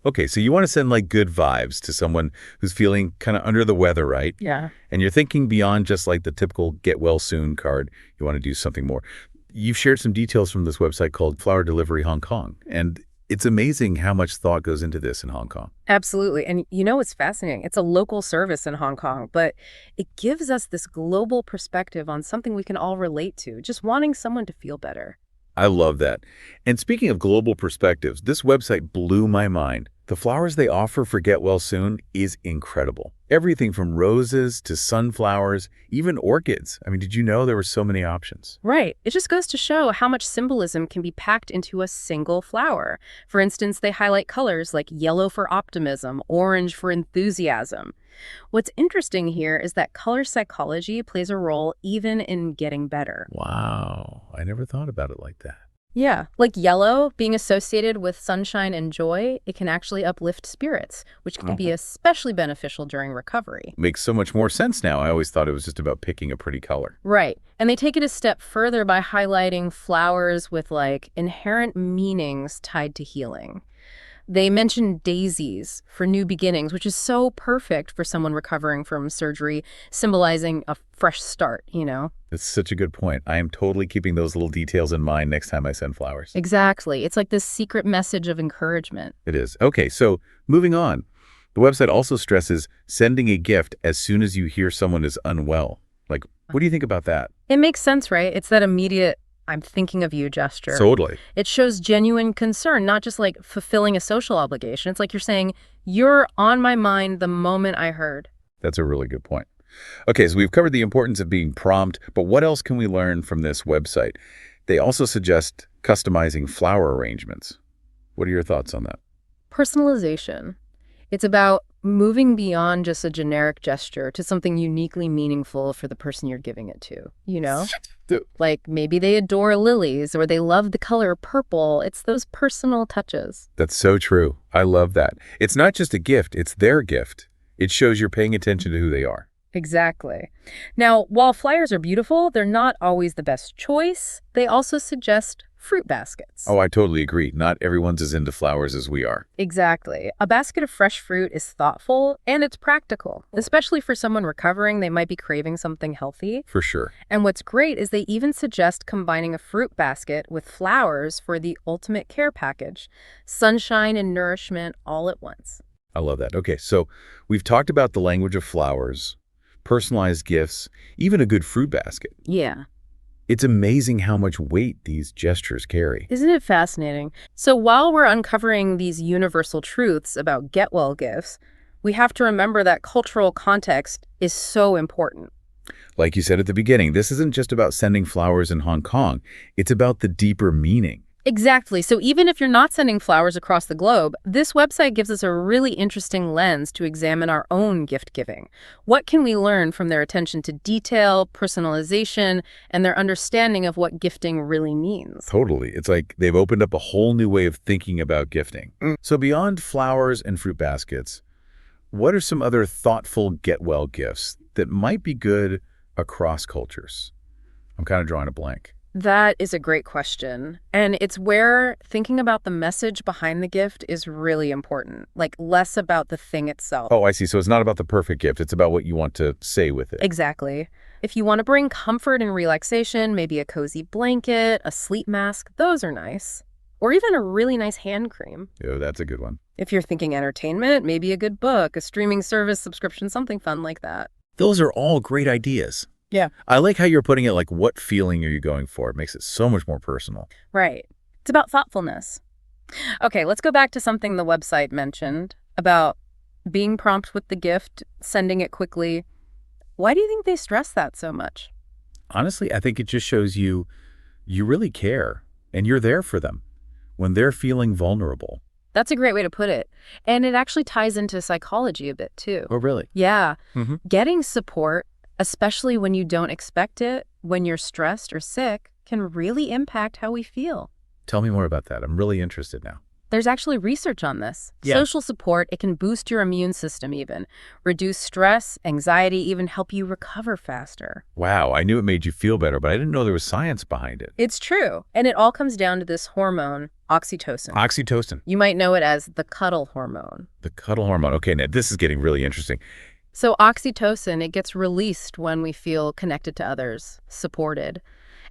Okay, so you want to send like good vibes to someone who's feeling kind of under the weather, right? Yeah. And you're thinking beyond just like the typical get well soon card. You want to do something more. You've shared some details from this website called Flower Delivery Hong Kong. And it's amazing how much thought goes into this in Hong Kong. Absolutely. And you know what's fascinating? It's a local service in Hong Kong, but it gives us this global perspective on something we can all relate to, just wanting someone to feel better. I love that. And speaking of global perspectives, this website blew my mind. The flowers they offer for Get Well Soon is incredible. Everything from roses to sunflowers, even orchids. I mean, did you know there were so many options? Right. It just goes to show how much symbolism can be packed into a single flower. For instance, they highlight colors like yellow for optimism, orange for enthusiasm. What's interesting here is that color psychology plays a role even in getting better. Wow, I never thought about it like that. Yeah, like yellow being associated with sunshine and joy, it can actually uplift spirits, which can be especially beneficial during recovery. Makes so much more sense now. I always thought it was just about picking a pretty color. Right. And they take it a step further by highlighting flowers with like inherent meanings tied to healing. They mention daisies for new beginnings, which is so perfect for someone recovering from surgery, symbolizing a fresh start. It's such a good point. I am totally keeping those little details in mind next time I send flowers. Exactly. It's like this secret message of encouragement. It is. Okay, so moving on. The website also stresses sending a gift as soon as you hear someone is unwell. Like, what do you think about that? It makes sense, right? It's that immediate, I'm thinking of you gesture. Totally. It shows genuine concern, not just like fulfilling a social obligation. It's like you're saying, you're on my mind the moment I heard. That's a really good point. Okay, so we've covered the importance of being prompt, but what else can we learn from this website? They also suggest customizing flower arrangements. What are your thoughts on that? Personalization. It's about moving beyond just a generic gesture to something uniquely meaningful for the person you're giving it to? Like maybe they adore lilies or they love the color purple. It's those personal touches. That's so true. I love that. It's not just a gift, it's their gift. It shows you're paying attention to who they are. Exactly. Now, while flyers are beautiful, they're not always the best choice. They also suggest fruit baskets. Oh, I totally agree. Not everyone's as into flowers as we are. Exactly. A basket of fresh fruit is thoughtful and it's practical, especially for someone recovering. They might be craving something healthy. For sure. And what's great is they even suggest combining a fruit basket with flowers for the ultimate care package. Sunshine and nourishment all at once. I love that. Okay, so we've talked about the language of flowers, personalized gifts, even a good fruit basket. Yeah. It's amazing how much weight these gestures carry. Isn't it fascinating? So while we're uncovering these universal truths about get well gifts, we have to remember that cultural context is so important. Like you said at the beginning, this isn't just about sending flowers in Hong Kong. It's about the deeper meaning. Exactly. So even if you're not sending flowers across the globe, this website gives us a really interesting lens to examine our own gift giving. What can we learn from their attention to detail, personalization, and their understanding of what gifting really means? Totally. It's like they've opened up a whole new way of thinking about gifting. So beyond flowers and fruit baskets, what are some other thoughtful get-well gifts that might be good across cultures? I'm kind of drawing a blank. That is a great question. And it's where thinking about the message behind the gift is really important, like less about the thing itself. Oh, I see. So it's not about the perfect gift. It's about what you want to say with it. Exactly. If you want to bring comfort and relaxation, maybe a cozy blanket, a sleep mask, those are nice. Or even a really nice hand cream. Oh, that's a good one. If you're thinking entertainment, maybe a good book, a streaming service subscription, something fun like that. Those are all great ideas. Yeah. I like how you're putting it like, what feeling are you going for? It makes it so much more personal. Right. It's about thoughtfulness. Okay, let's go back to something the website mentioned about being prompt with the gift, sending it quickly. Why do you think they stress that so much? Honestly, I think it just shows you really care and you're there for them when they're feeling vulnerable. That's a great way to put it. And it actually ties into psychology a bit too. Oh, really? Yeah. Mm-hmm. Getting support, especially when you don't expect it, when you're stressed or sick, can really impact how we feel. Tell me more about that. I'm really interested now. There's actually research on this. Yeah. Social support, it can boost your immune system even, reduce stress, anxiety, even help you recover faster. Wow, I knew it made you feel better, but I didn't know there was science behind it. It's true. And it all comes down to this hormone, oxytocin. Oxytocin, You might know it as the cuddle hormone. the cuddle hormone. Okay, now this is getting really interesting. So oxytocin, it gets released when we feel connected to others, supported,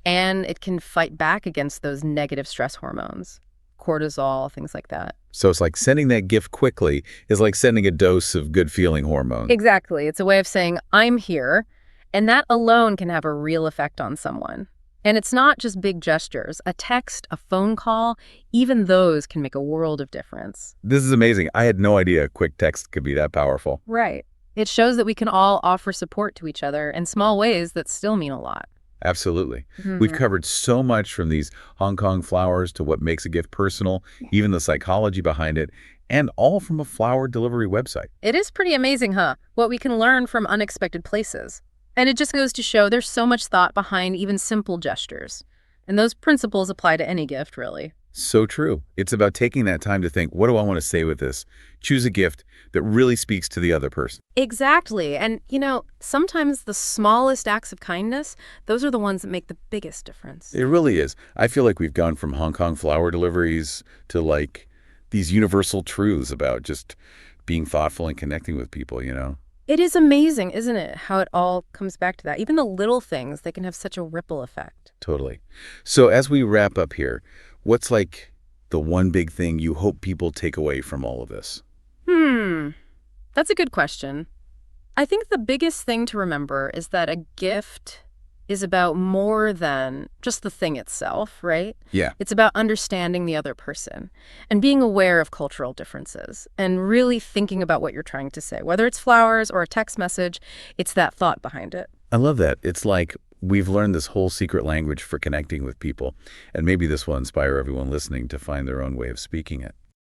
and it can fight back against those negative stress hormones, cortisol, things like that. So it's like sending that gift quickly is like sending a dose of good feeling hormone. Exactly. It's a way of saying, I'm here, and that alone can have a real effect on someone. And it's not just big gestures. A text, a phone call, even those can make a world of difference. This is amazing. I had no idea a quick text could be that powerful. Right. It shows that we can all offer support to each other in small ways that still mean a lot. Absolutely. Mhm. We've covered so much from these Hong Kong flowers to what makes a gift personal, even the psychology behind it, and all from a flower delivery website. It is pretty amazing, huh? What we can learn from unexpected places. And it just goes to show there's so much thought behind even simple gestures. And those principles apply to any gift, really. So true. It's about taking that time to think, what do I want to say with this? Choose a gift that really speaks to the other person. Exactly. And, sometimes the smallest acts of kindness, those are the ones that make the biggest difference. It really is. I feel like we've gone from Hong Kong flower deliveries to like these universal truths about just being thoughtful and connecting with people. It is amazing, isn't it, how it all comes back to that. Even the little things, they can have such a ripple effect. Totally. So as we wrap up here, what's like the one big thing you hope people take away from all of this? That's a good question. I think the biggest thing to remember is that a gift is about more than just the thing itself, right? Yeah. It's about understanding the other person and being aware of cultural differences and really thinking about what you're trying to say. Whether it's flowers or a text message, it's that thought behind it. I love that. It's like we've learned this whole secret language for connecting with people, and maybe this will inspire everyone listening to find their own way of speaking it.